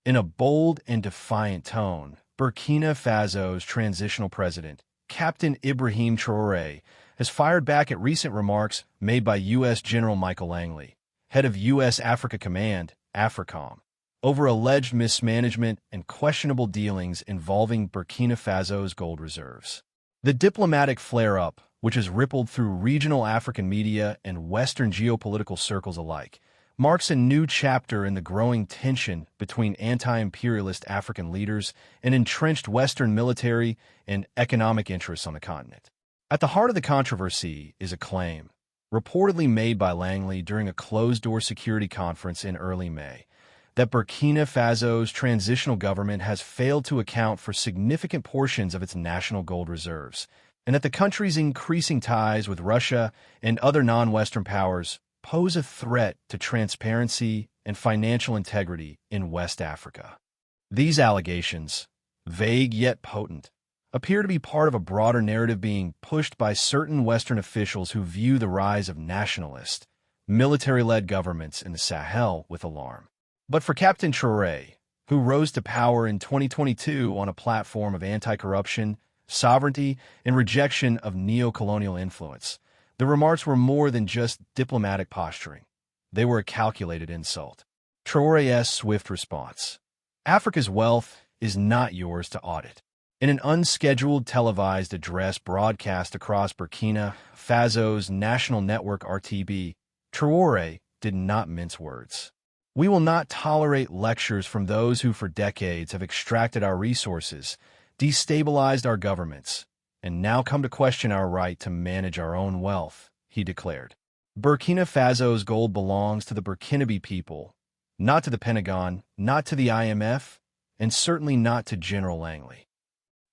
In a bold and defiant tone, Burkina Faso's transitional president, Captain Ibrahim Traoré, has fired back at recent remarks made by U.S. General Michael Langley, head of U.S. Africa Command, AFRICOM, over alleged mismanagement and questionable dealings involving Burkina Faso's gold reserves. The diplomatic flare-up, which has rippled through regional African media and Western geopolitical circles alike, marks a new chapter in the growing tension between anti-imperialist African leaders and entrenched Western military and economic interests on the continent. At the heart of the controversy is a claim, reportedly made by Langley during a closed-door security conference in early May, that Burkina Faso's transitional government has failed to account for significant portions of its national gold reserves, and that the country's increasing ties with Russia and other non-Western powers pose a threat to transparency and financial integrity in West Africa. These allegations, vague yet potent, appear to be part of a broader narrative being pushed by certain Western officials who view the rise of nationalist, military-led governments in the Sahel with alarm. But for Captain Traoré, who rose to power in 2022 on a platform of anti-corruption, sovereignty, and rejection of neo-colonial influence, the remarks were more than just diplomatic posturing. They were a calculated insult. Traoré's swift response: "Africa's wealth is not yours to audit." In an unscheduled televised address broadcast across Burkina Faso's national network RTB, Traoré did not mince words. "We will not tolerate lectures from those who for decades have extracted our resources, destabilized our governments, and now come to question our right to manage our own wealth," he declared. Burkina Faso's gold belongs to the Burkinabe people, not to the Pentagon, not to the IMF, and certainly not to General Langley.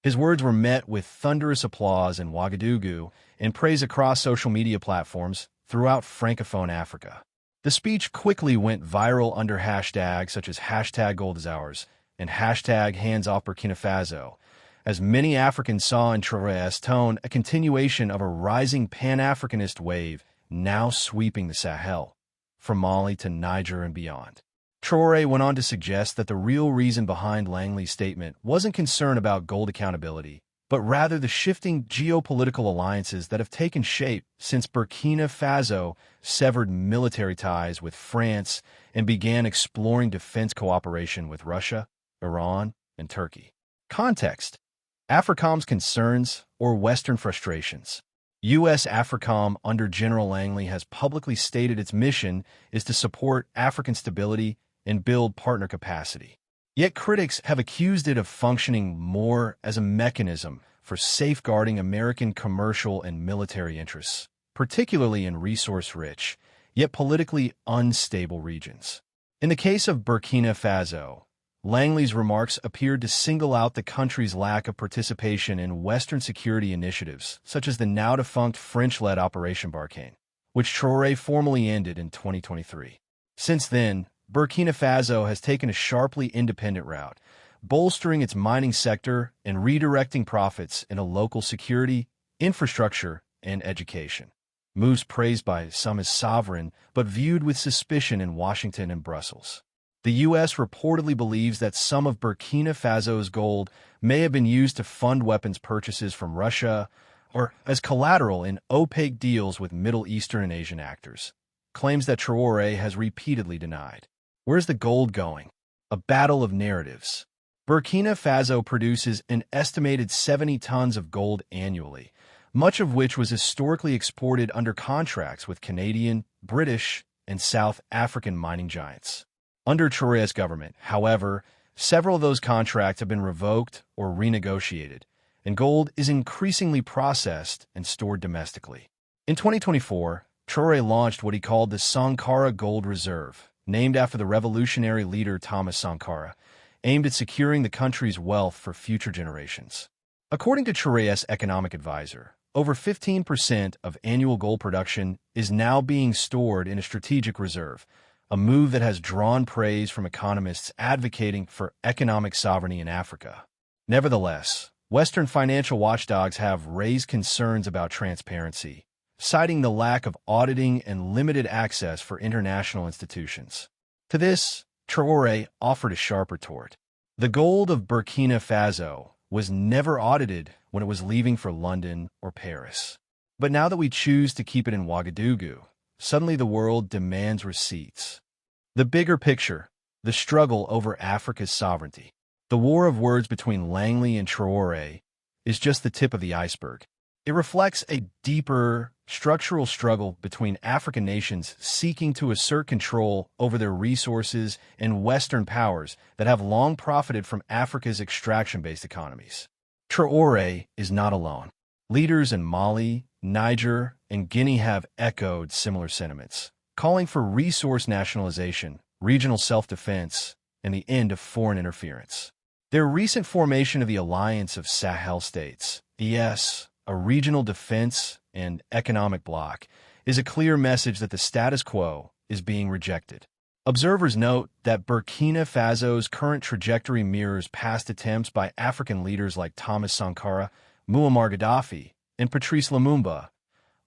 His words were met with thunderous applause in Ouagadougou and praise across social media platforms throughout Francophone Africa. The speech quickly went viral under hashtags such as #GoldIsOurs and #HandsOffBurkinaFaso, as many Africans saw in Traoré's tone a continuation of a rising Pan-Africanist wave now sweeping the Sahel, from Mali to Niger and beyond. Traoré went on to suggest that the real reason behind Langley's statement wasn't concern about gold accountability, but rather the shifting geopolitical alliances that have taken shape since Burkina Faso severed military ties with France and began exploring defense cooperation with Russia, Iran, and Turkey. Context: AFRICOM's concerns or Western frustrations. U.S. AFRICOM under General Langley has publicly stated its mission is to support African stability and build partner capacity. Yet critics have accused it of functioning more as a mechanism for safeguarding American commercial and military interests, particularly in resource-rich, yet politically unstable regions. In the case of Burkina Faso, Langley's remarks appeared to single out the country's lack of participation in Western security initiatives, such as the now-defunct French-led Operation Barkhane, which Traoré formally ended in 2023. Since then, Burkina Faso has taken a sharply independent route, bolstering its mining sector and redirecting profits into local security, infrastructure, and education. Moves praised by some as sovereign, but viewed with suspicion in Washington and Brussels. The U.S. reportedly believes that some of Burkina Faso's gold may have been used to fund weapons purchases from Russia or as collateral in opaque deals with Middle Eastern and Asian actors, claims that Traoré has repeatedly denied. Where's the gold going? A battle of narratives. Burkina Faso produces an estimated 70 tons of gold annually, much of which was historically exported under contracts with Canadian, British, and South African mining giants. Under Traoré's government, however, several of those contracts have been revoked or renegotiated, and gold is increasingly processed and stored domestically. In 2024, Traoré launched what he called the Sankara Gold Reserve, named after the revolutionary leader Thomas Sankara, aimed at securing the country's wealth for future generations. According to Traoré's economic advisor, over 15% of annual gold production is now being stored in a strategic reserve, a move that has drawn praise from economists advocating for economic sovereignty in Africa. Nevertheless, Western financial watchdogs have raised concerns about transparency, citing the lack of auditing and limited access for international institutions. To this, Traore offered a sharp retort. The gold of Burkina Faso was never audited when it was leaving for London or Paris. But now that we choose to keep it in Ouagadougou, suddenly the world demands receipts. The bigger picture, the struggle over Africa's sovereignty. The war of words between Langley and Traore is just the tip of the iceberg. It reflects a deeper, structural struggle between African nations seeking to assert control over their resources and Western powers that have long profited from Africa's extraction-based economies. Traore is not alone. Leaders in Mali, Niger, and Guinea have echoed similar sentiments, calling for resource nationalization, regional self-defense, and the end of foreign interference. Their recent formation of the Alliance of Sahel States, ES, a regional defense and economic bloc, is a clear message that the status quo is being rejected. Observers note that Burkina Faso's current trajectory mirrors past attempts by African leaders like Thomas Sankara, Muammar Gaddafi, and Patrice Lumumba,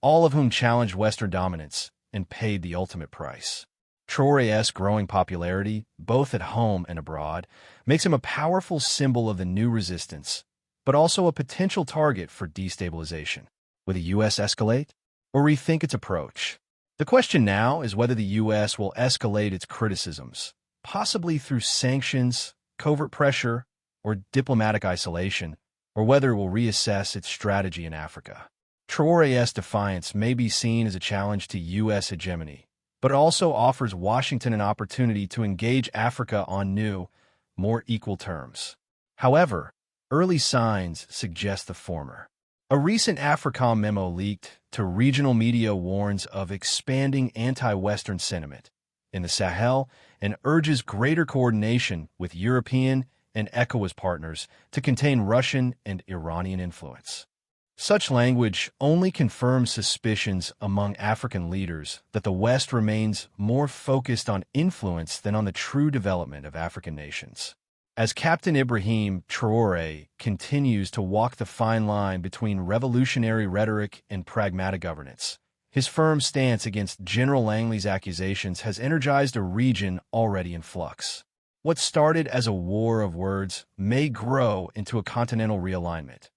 all of whom challenged Western dominance and paid the ultimate price. Traore's growing popularity, both at home and abroad, makes him a powerful symbol of the new resistance, but also a potential target for destabilization. Will the U.S. escalate or rethink its approach? The question now is whether the U.S. will escalate its criticisms, possibly through sanctions, covert pressure, or diplomatic isolation, or whether it will reassess its strategy in Africa. Traore's defiance may be seen as a challenge to U.S. hegemony, but it also offers Washington an opportunity to engage Africa on new, more equal terms. However, early signs suggest the former. A recent AFRICOM memo leaked to regional media warns of expanding anti-Western sentiment in the Sahel and urges greater coordination with European and ECOWAS partners to contain Russian and Iranian influence. Such language only confirms suspicions among African leaders that the West remains more focused on influence than on the true development of African nations. As Captain Ibrahim Traoré continues to walk the fine line between revolutionary rhetoric and pragmatic governance, his firm stance against General Langley's accusations has energized a region already in flux. What started as a war of words may grow into a continental realignment,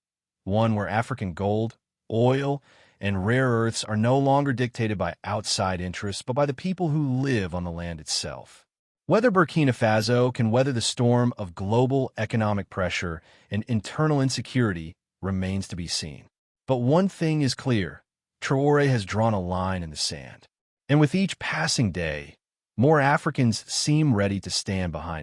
one where African gold, oil, and rare earths are no longer dictated by outside interests, but by the people who live on the land itself. Whether Burkina Faso can weather the storm of global economic pressure and internal insecurity remains to be seen. But one thing is clear: Traore has drawn a line in the sand. And with each passing day, more Africans seem ready to stand behind it.